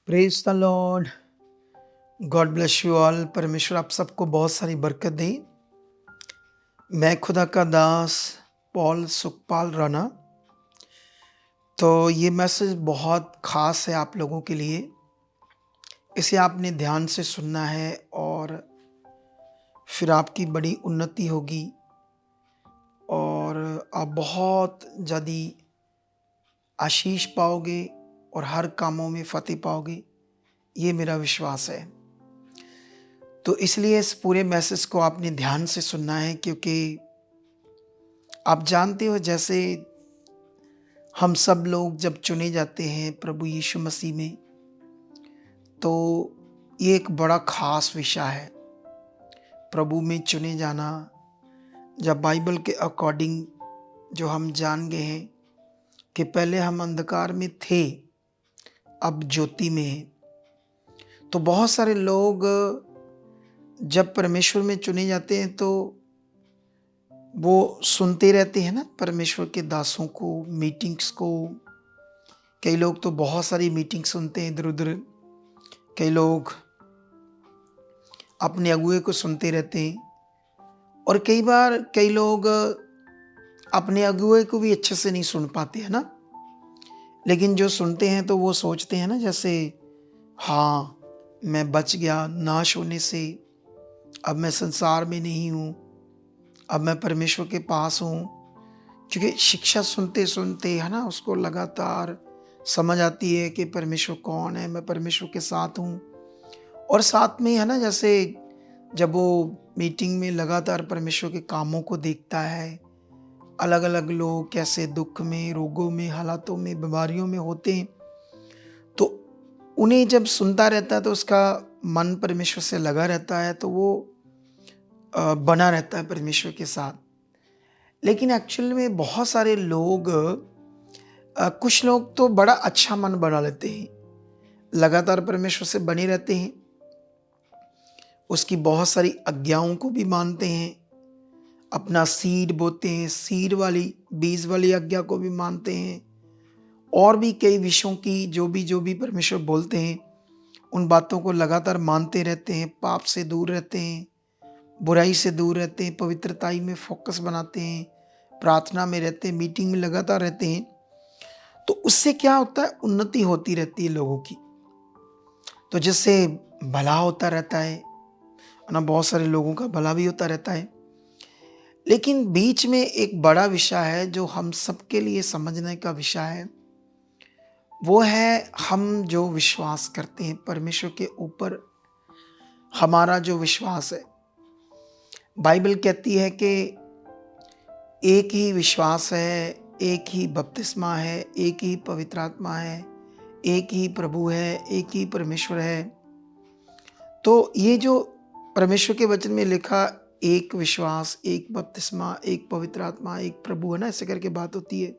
Praise the Lord. God bless you all. परमेश्वर आप सबको बहुत सारी बरकत दे। मैं खुदा का दास पॉल सुखपाल राणा। तो ये मैसेज बहुत ख़ास है आप लोगों के लिए। इसे आपने ध्यान से सुनना है और फिर आपकी बड़ी उन्नति होगी और आप बहुत ज़्यादा आशीष पाओगे और हर कामों में फतेह पाओगे। ये मेरा विश्वास है। तो इसलिए इस पूरे मैसेज को आपने ध्यान से सुनना है, क्योंकि आप जानते हो जैसे हम सब लोग जब चुने जाते हैं प्रभु यीशु मसीह में, तो ये एक बड़ा खास विषय है प्रभु में चुने जाना। जब बाइबल के अकॉर्डिंग जो हम जान गए हैं कि पहले हम अंधकार में थे, अब ज्योति में हैं। तो बहुत सारे लोग जब परमेश्वर में चुने जाते हैं तो वो सुनते रहते हैं ना परमेश्वर के दासों को, मीटिंग्स को। कई लोग तो बहुत सारी मीटिंग सुनते हैं इधर उधर। कई लोग अपने अगुए को सुनते रहते हैं और कई बार कई लोग अपने अगुए को भी अच्छे से नहीं सुन पाते हैं ना। लेकिन जो सुनते हैं तो वो सोचते हैं ना, जैसे हाँ मैं बच गया नाश होने से, अब मैं संसार में नहीं हूँ, अब मैं परमेश्वर के पास हूँ। क्योंकि शिक्षा सुनते सुनते है ना उसको लगातार समझ आती है कि परमेश्वर कौन है, मैं परमेश्वर के साथ हूँ। और साथ में है ना, जैसे जब वो मीटिंग में लगातार परमेश्वर के कामों को देखता है, अलग अलग लोग कैसे दुख में, रोगों में, हालातों में, बीमारियों में होते हैं, तो उन्हें जब सुनता रहता है तो उसका मन परमेश्वर से लगा रहता है, तो वो बना रहता है परमेश्वर के साथ। लेकिन एक्चुअल में बहुत सारे लोग, कुछ लोग तो बड़ा अच्छा मन बना लेते हैं, लगातार परमेश्वर से बने रहते हैं, उसकी बहुत सारी आज्ञाओं को भी मानते हैं, अपना सीड बोते हैं, सीड वाली बीज वाली आज्ञा को भी मानते हैं, और भी कई विषयों की जो भी परमेश्वर बोलते हैं उन बातों को लगातार मानते रहते हैं। पाप से दूर रहते हैं, बुराई से दूर रहते हैं, पवित्रताई में फोकस बनाते हैं, प्रार्थना में रहते हैं, मीटिंग में लगातार रहते हैं। तो उससे क्या होता है, उन्नति होती रहती है लोगों की, तो जिससे भला होता रहता है ना, बहुत सारे लोगों का भला भी होता रहता है। लेकिन बीच में एक बड़ा विषय है जो हम सबके लिए समझने का विषय है। वो है हम जो विश्वास करते हैं परमेश्वर के ऊपर, हमारा जो विश्वास है। बाइबल कहती है कि एक ही विश्वास है, एक ही बपतिस्मा है, एक ही पवित्र आत्मा है, एक ही प्रभु है, एक ही परमेश्वर है। तो ये जो परमेश्वर के वचन में लिखा, एक विश्वास, एक बपतिस्मा, एक पवित्र आत्मा, एक प्रभु, है ना, ऐसे करके बात होती है।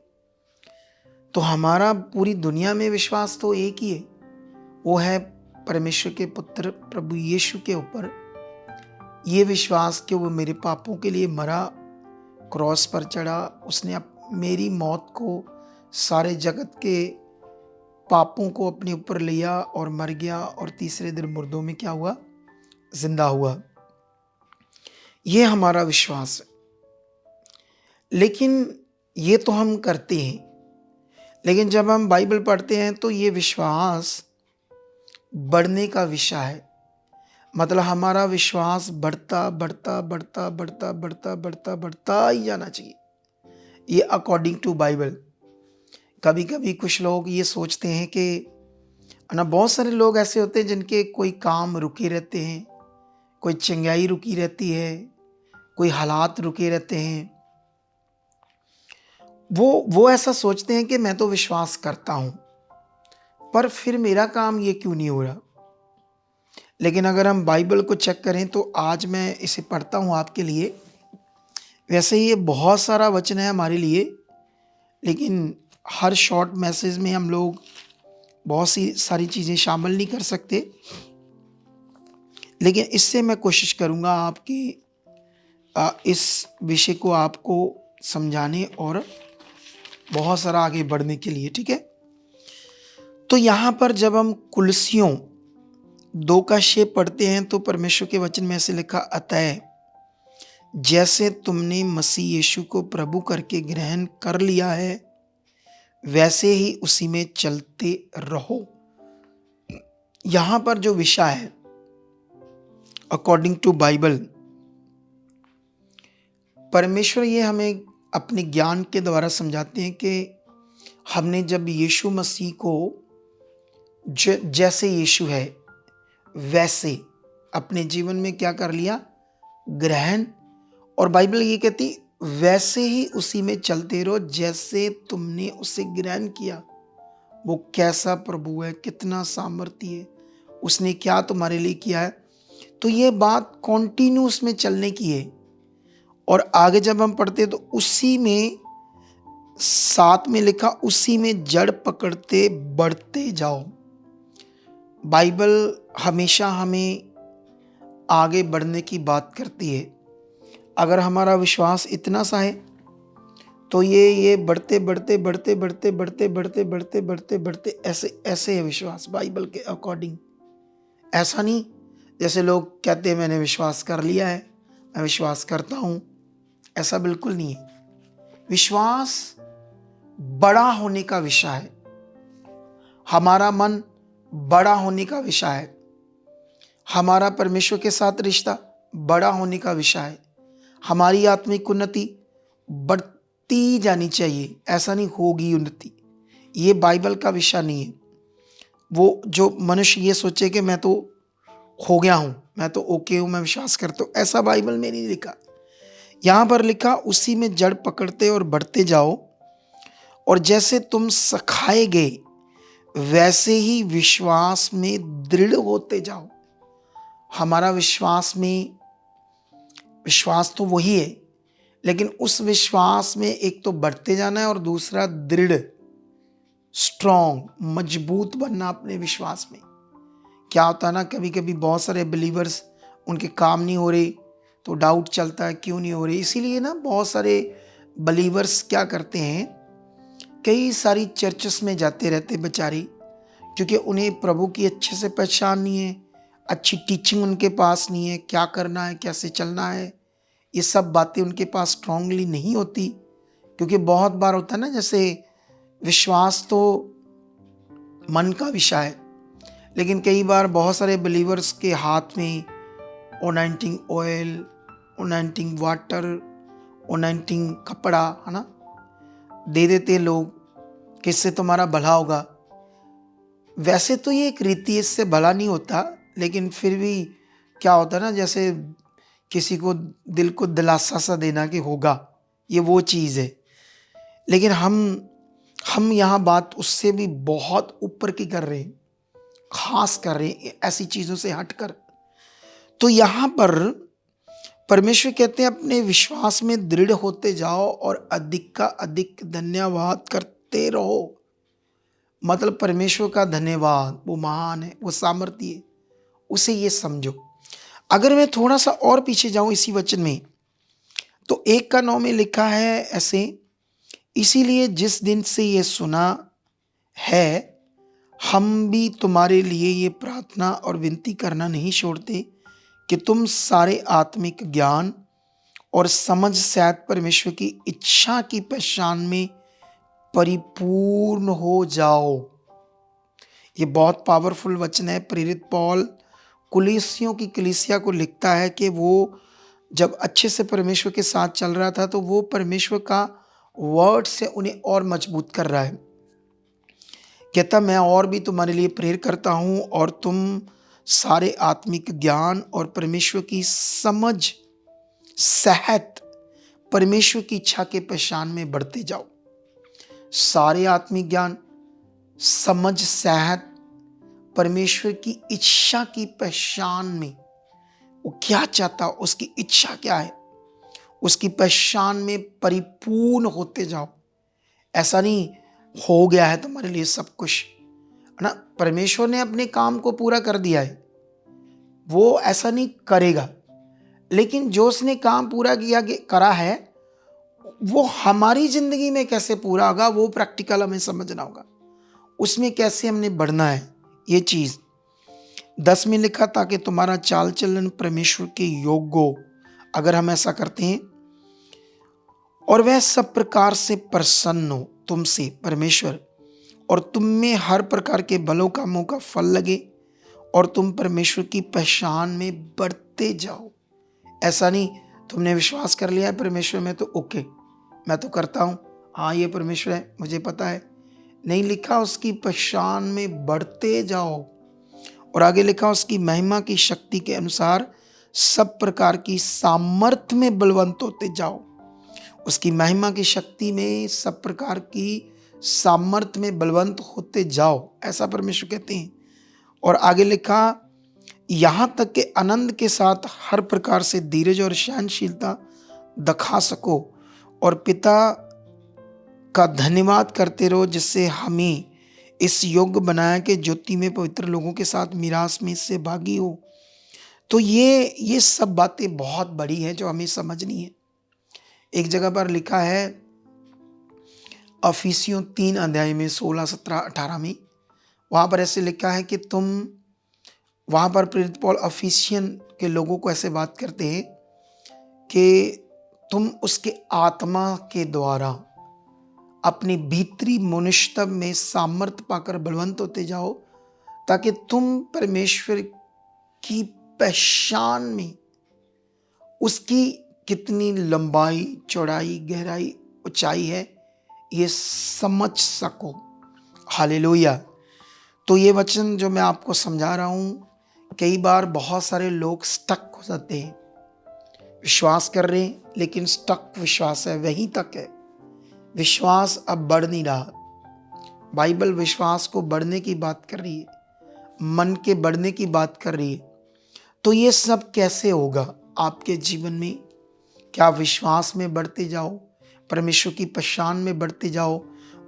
तो हमारा पूरी दुनिया में विश्वास तो एक ही है, वो है परमेश्वर के पुत्र प्रभु यीशु के ऊपर। ये विश्वास कि वो मेरे पापों के लिए मरा, क्रॉस पर चढ़ा, उसने मेरी मौत को, सारे जगत के पापों को अपने ऊपर लिया और मर गया, और तीसरे दिन मुर्दों में क्या हुआ, जिंदा हुआ। ये हमारा विश्वास है। लेकिन ये तो हम करते हैं, लेकिन जब हम बाइबल पढ़ते हैं तो ये विश्वास बढ़ने का विषय है। मतलब हमारा विश्वास बढ़ता बढ़ता बढ़ता बढ़ता बढ़ता बढ़ता बढ़ता ही जाना चाहिए, ये अकॉर्डिंग टू बाइबल। कभी कभी कुछ लोग ये सोचते हैं कि ना, बहुत सारे लोग ऐसे होते हैं जिनके कोई काम रुके रहते हैं, कोई चंगाई रुकी रहती है, कोई हालात रुके रहते हैं। वो ऐसा सोचते हैं कि मैं तो विश्वास करता हूं, पर फिर मेरा काम ये क्यों नहीं हो रहा। लेकिन अगर हम बाइबल को चेक करें तो आज मैं इसे पढ़ता हूं आपके लिए। वैसे ये बहुत सारा वचन है हमारे लिए, लेकिन हर शॉर्ट मैसेज में हम लोग बहुत सी सारी चीज़ें शामिल नहीं कर सकते। लेकिन इससे मैं कोशिश करूंगा आपकी इस विषय को आपको समझाने और बहुत सारा आगे बढ़ने के लिए, ठीक है। तो यहाँ पर जब हम कुलसियों 2 पढ़ते हैं तो परमेश्वर के वचन में ऐसे लिखा, अतः जैसे तुमने मसीह यीशु को प्रभु करके ग्रहण कर लिया है वैसे ही उसी में चलते रहो। यहाँ पर जो विषय है अकॉर्डिंग टू बाइबल, परमेश्वर ये हमें अपने ज्ञान के द्वारा समझाते हैं कि हमने जब यीशु मसीह को जैसे यीशु है वैसे अपने जीवन में क्या कर लिया, ग्रहण। और बाइबल ये कहती वैसे ही उसी में चलते रहो जैसे तुमने उसे ग्रहण किया। वो कैसा प्रभु है, कितना सामर्थ्य है, उसने क्या तुम्हारे लिए किया है। तो ये बात कॉन्टिन्यूस में चलने की है। और आगे जब हम पढ़ते तो उसी में 7 में लिखा, उसी में जड़ पकड़ते बढ़ते जाओ। बाइबल हमेशा हमें आगे बढ़ने की बात करती है। अगर हमारा विश्वास इतना सा है तो ये बढ़ते बढ़ते बढ़ते बढ़ते बढ़ते बढ़ते बढ़ते बढ़ते बढ़ते ऐसे ऐसे है विश्वास बाइबल के अकॉर्डिंग। ऐसा नहीं जैसे लोग कहते हैं मैंने विश्वास कर लिया है, मैं विश्वास करता हूँ, ऐसा बिल्कुल नहीं है। विश्वास बड़ा होने का विषय है, हमारा मन बड़ा होने का विषय है, हमारा परमेश्वर के साथ रिश्ता बड़ा होने का विषय है, हमारी आत्मिक उन्नति बढ़ती जानी चाहिए। ऐसा नहीं होगी उन्नति, ये बाइबल का विषय नहीं है। वो जो मनुष्य ये सोचे कि मैं तो हो गया हूँ, मैं तो ओके हूँ, मैं विश्वास करता हूँ, ऐसा बाइबल में नहीं लिखा। यहाँ पर लिखा उसी में जड़ पकड़ते और बढ़ते जाओ, और जैसे तुम सिखाए गए वैसे ही विश्वास में दृढ़ होते जाओ। हमारा विश्वास तो वही है, लेकिन उस विश्वास में एक तो बढ़ते जाना है और दूसरा दृढ़, स्ट्रॉन्ग, मजबूत बनना अपने विश्वास में। क्या होता है ना, कभी कभी बहुत सारे बिलीवर्स उनके काम नहीं हो रहे तो डाउट चलता है क्यों नहीं हो रही। इसीलिए ना बहुत सारे बिलीवर्स क्या करते हैं, कई सारी चर्चेस में जाते रहते बेचारे, क्योंकि उन्हें प्रभु की अच्छे से पहचान नहीं है, अच्छी टीचिंग उनके पास नहीं है, क्या करना है, कैसे चलना है, ये सब बातें उनके पास स्ट्रांगली नहीं होती। क्योंकि बहुत बार होता है ना, जैसे विश्वास तो मन का विषय है, लेकिन कई बार बहुत सारे बिलीवर्स के हाथ में ओनाइंटिंग ऑयल, ओनाइंटिंग वाटर, ओनाइंटिंग कपड़ा है ना दे देते लोग कि इससे तुम्हारा भला होगा। वैसे तो ये एक रीति है, इससे भला नहीं होता, लेकिन फिर भी क्या होता है ना, जैसे किसी को दिल को दिलासा सा देना कि होगा, ये वो चीज़ है। लेकिन हम यहाँ बात उससे भी बहुत ऊपर की कर रहे हैं, खास कर रहे हैं, ऐसी चीज़ों से हटकर। तो यहाँ पर परमेश्वर कहते हैं अपने विश्वास में दृढ़ होते जाओ और अधिक का अधिक धन्यवाद करते रहो। मतलब परमेश्वर का धन्यवाद, वो महान है, वो सामर्थ्य है, उसे ये समझो। अगर मैं थोड़ा सा और पीछे जाऊं इसी वचन में, तो 1:9 में लिखा है ऐसे, इसीलिए जिस दिन से ये सुना है हम भी तुम्हारे लिए ये प्रार्थना और विनती करना नहीं छोड़ते कि तुम सारे आत्मिक ज्ञान और समझ सहित परमेश्वर की इच्छा की पहचान में परिपूर्ण हो जाओ। ये बहुत पावरफुल वचन है। प्रेरित पौल कुलीसियों की कलीसिया को लिखता है कि वो जब अच्छे से परमेश्वर के साथ चल रहा था तो वो परमेश्वर का वर्ड से उन्हें और मजबूत कर रहा है। कहता मैं और भी तुम्हारे लिए प्रेयर करता हूँ और तुम सारे आत्मिक ज्ञान और परमेश्वर की समझ सहित परमेश्वर की इच्छा के पहचान में बढ़ते जाओ। सारे आत्मिक ज्ञान, समझ सहित परमेश्वर की इच्छा की पहचान में, वो क्या चाहता, उसकी इच्छा क्या है, उसकी पहचान में परिपूर्ण होते जाओ। ऐसा नहीं हो गया है तुम्हारे लिए सब कुछ, है ना, परमेश्वर ने अपने काम को पूरा कर दिया है, वो ऐसा नहीं करेगा। लेकिन जो उसने काम पूरा करा है वो हमारी जिंदगी में कैसे पूरा होगा, वो प्रैक्टिकल हमें समझना होगा, उसमें कैसे हमने बढ़ना है ये चीज़। 10 में लिखा ताकि तुम्हारा चाल चलन परमेश्वर के योग्य हो। अगर हम ऐसा करते हैं और वह सब प्रकार से प्रसन्न हो तुमसे परमेश्वर, और तुम में हर प्रकार के भलों कामों का फल लगे और तुम परमेश्वर की पहचान में बढ़ते जाओ। ऐसा नहीं तुमने विश्वास कर लिया है परमेश्वर में तो ओके, मैं तो करता हूँ, हाँ ये परमेश्वर है मुझे पता है। नहीं, लिखा उसकी पहचान में बढ़ते जाओ। और आगे लिखा उसकी महिमा की शक्ति के अनुसार सब प्रकार की सामर्थ्य में बलवंत होते जाओ। उसकी महिमा की शक्ति में सब प्रकार की सामर्थ्य में बलवंत होते जाओ, ऐसा परमेश्वर कहते हैं। और आगे लिखा यहाँ तक कि आनंद के साथ हर प्रकार से धीरज और सहनशीलता दिखा सको और पिता का धन्यवाद करते रहो जिससे हमें इस योग्य बनाया कि ज्योति में पवित्र लोगों के साथ मिरास में इससे भागी हो। तो ये सब बातें बहुत बड़ी हैं जो हमें समझनी है। एक जगह पर लिखा है अफिसियों 3 अध्याय में 16, 17, 18 में, वहाँ पर ऐसे लिखा है कि तुम, वहाँ पर प्रेरित पौल अफिसियन के लोगों को ऐसे बात करते हैं कि तुम उसके आत्मा के द्वारा अपनी भीतरी मनुष्यत्व में सामर्थ्य पाकर बलवंत होते जाओ ताकि तुम परमेश्वर की पहचान में उसकी कितनी लंबाई, चौड़ाई, गहराई, ऊंचाई है ये समझ सको। हालेलुया। तो ये वचन जो मैं आपको समझा रहा हूँ, कई बार बहुत सारे लोग स्टक हो जाते हैं, विश्वास कर रहे हैं लेकिन स्टक विश्वास है, वहीं तक है, विश्वास अब बढ़ नहीं रहा। बाइबल विश्वास को बढ़ने की बात कर रही है, मन के बढ़ने की बात कर रही है। तो ये सब कैसे होगा आपके जीवन में? क्या विश्वास में बढ़ते जाओ, परमेश्वर की पहचान में बढ़ते जाओ,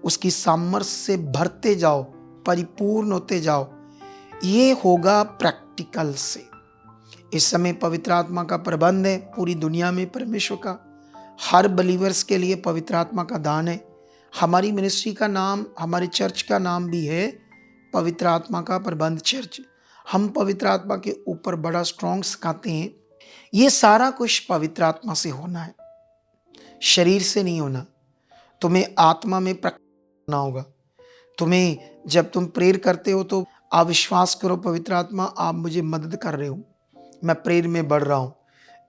उसकी सामर्थ्य से भरते जाओ, परिपूर्ण होते जाओ। ये होगा प्रैक्टिकल से। इस समय पवित्र आत्मा का प्रबंध है पूरी दुनिया में, परमेश्वर का हर बलीवर्स के लिए पवित्र आत्मा का दान है। हमारी मिनिस्ट्री का नाम, हमारी चर्च का नाम भी है पवित्र आत्मा का प्रबंध चर्च। हम पवित्र आत्मा के ऊपर बड़ा स्ट्रॉन्ग सिखाते हैं। ये सारा कुछ पवित्र आत्मा से होना है, शरीर से नहीं होना। तुम्हें आत्मा में प्रकट होना होगा। तुम्हें जब तुम प्रेयर करते हो तो आप विश्वास करो पवित्र आत्मा आप मुझे मदद कर रहे हो, मैं प्रेयर में बढ़ रहा हूँ।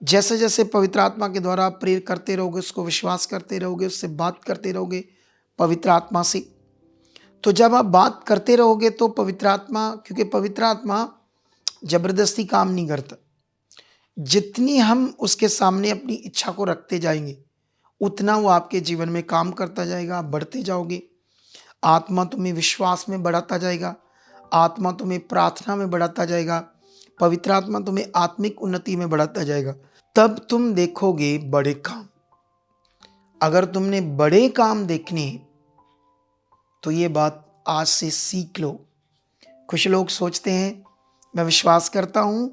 जैसे जैसे पवित्र आत्मा के द्वारा आप प्रेयर करते रहोगे, उसको विश्वास करते रहोगे, उससे बात करते रहोगे पवित्र आत्मा से, तो जब आप बात करते रहोगे तो पवित्र आत्मा, क्योंकि पवित्र आत्मा जबरदस्ती काम नहीं करता, जितनी हम उसके सामने अपनी इच्छा को रखते जाएंगे उतना वो आपके जीवन में काम करता जाएगा, आप बढ़ते जाओगे। आत्मा तुम्हें विश्वास में बढ़ाता जाएगा, आत्मा तुम्हें प्रार्थना में बढ़ाता जाएगा, पवित्र आत्मा तुम्हें आत्मिक उन्नति में बढ़ाता जाएगा। तब तुम देखोगे बड़े काम। अगर तुमने बड़े काम देखने हैं तो ये बात आज से सीख लो। कुछ लोग सोचते हैं मैं विश्वास करता हूं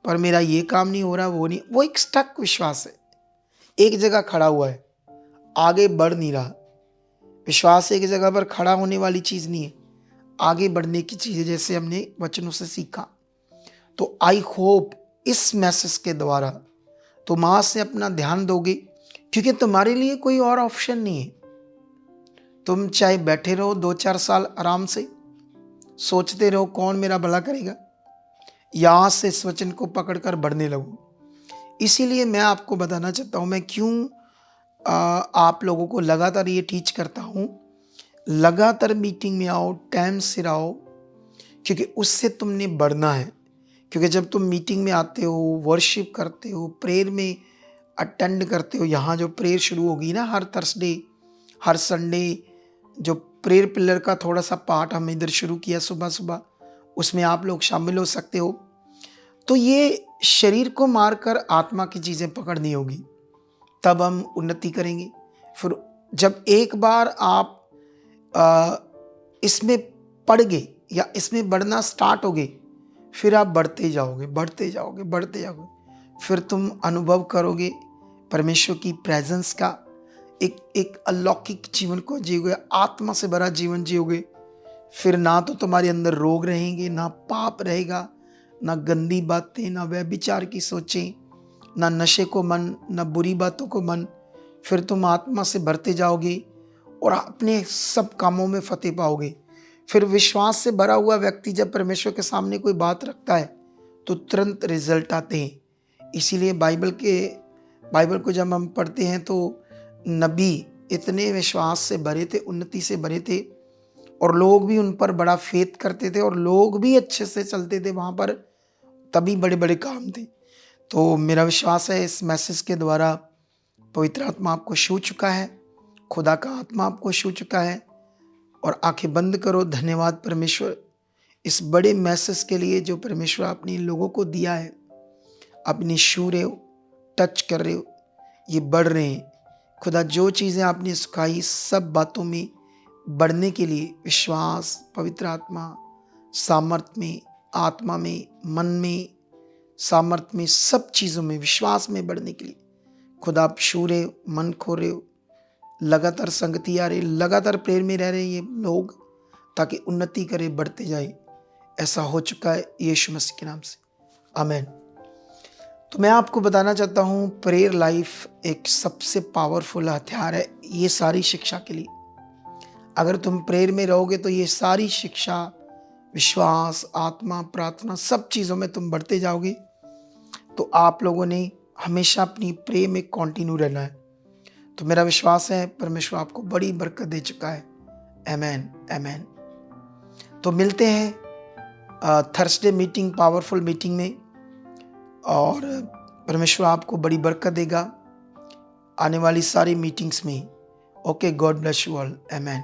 पर मेरा ये काम नहीं हो रहा, वो नहीं, वो एक स्टक विश्वास है, एक जगह खड़ा हुआ है, आगे बढ़ नहीं रहा। विश्वास एक जगह पर खड़ा होने वाली चीज नहीं है, आगे बढ़ने की चीज है, जैसे हमने वचनों से सीखा। तो आई होप इस मैसेज के द्वारा तुम आज से अपना ध्यान दोगे, क्योंकि तुम्हारे लिए कोई और ऑप्शन नहीं है। तुम चाहे बैठे रहो 2-4 साल आराम से, सोचते रहो कौन मेरा भला करेगा, या आज से इस वचन को पकड़कर बढ़ने लगो। इसीलिए मैं आपको बताना चाहता हूं मैं क्यों आप लोगों को लगातार ये टीच करता हूं। लगातार मीटिंग में आओ, टाइम से रहो, क्योंकि उससे तुमने बढ़ना है। क्योंकि जब तुम मीटिंग में आते हो, वर्शिप करते हो, प्रेयर में अटेंड करते हो, यहाँ जो प्रेयर शुरू होगी ना हर थर्सडे, हर संडे, जो प्रेयर पिलर का थोड़ा सा पार्ट हम इधर शुरू किया सुबह सुबह, उसमें आप लोग शामिल हो सकते हो। तो ये शरीर को मारकर आत्मा की चीज़ें पकड़नी होगी, तब हम उन्नति करेंगे। फिर जब एक बार आप इसमें पड़ गए या इसमें बढ़ना स्टार्ट हो गए, फिर आप बढ़ते जाओगे, बढ़ते जाओगे, बढ़ते जाओगे। फिर तुम अनुभव करोगे परमेश्वर की प्रेजेंस का, एक अलौकिक जीवन को जियोगे, आत्मा से भरा जीवन जियोगे। फिर ना तो तुम्हारे अंदर रोग रहेंगे, ना पाप रहेगा, ना गंदी बातें, ना व्यभिचार की सोचें, ना नशे को मन, ना बुरी बातों को मन। फिर तुम आत्मा से भरते जाओगे और अपने सब कामों में फतेह पाओगे। फिर विश्वास से भरा हुआ व्यक्ति जब परमेश्वर के सामने कोई बात रखता है तो तुरंत रिजल्ट आते हैं। इसीलिए बाइबल को जब हम पढ़ते हैं तो नबी इतने विश्वास से भरे थे, उन्नति से भरे थे, और लोग भी उन पर बड़ा फेथ करते थे और लोग भी अच्छे से चलते थे वहाँ पर, तभी बड़े बड़े काम थे। तो मेरा विश्वास है इस मैसेज के द्वारा पवित्र आत्मा आपको छू चुका है, खुदा का आत्मा आपको छू चुका है। और आंखें बंद करो। धन्यवाद परमेश्वर इस बड़े मैसेज के लिए जो परमेश्वर आपने इन लोगों को दिया है। अपनी छू रहे हो, टच कर रहे हो, ये बढ़ रहे हैं। खुदा जो चीज़ें आपने सिखाई सब बातों में बढ़ने के लिए, विश्वास, पवित्र आत्मा, सामर्थ्य में, आत्मा में, मन में, सामर्थ्य में, सब चीज़ों में विश्वास में बढ़ने के लिए खुदा आप छू रहे हो, मन खो रहे हो। लगातार संगति आ रही, लगातार प्रेयर में रह रहे हैं ये लोग, ताकि उन्नति करे, बढ़ते जाए। ऐसा हो चुका है यीशु मसीह के नाम से, आमीन। तो मैं आपको बताना चाहता हूँ प्रेयर लाइफ एक सबसे पावरफुल हथियार है ये सारी शिक्षा के लिए। अगर तुम प्रेयर में रहोगे तो ये सारी शिक्षा, विश्वास, आत्मा, प्रार्थना, सब चीज़ों में तुम बढ़ते जाओगे। तो आप लोगों ने हमेशा अपनी प्रेयर में कंटिन्यू रहना है। तो मेरा विश्वास है परमेश्वर आपको बड़ी बरकत दे चुका है। आमीन, आमीन। तो मिलते हैं थर्सडे मीटिंग, पावरफुल मीटिंग में, और परमेश्वर आपको बड़ी बरकत देगा आने वाली सारी मीटिंग्स में। Okay, God bless you all, आमीन।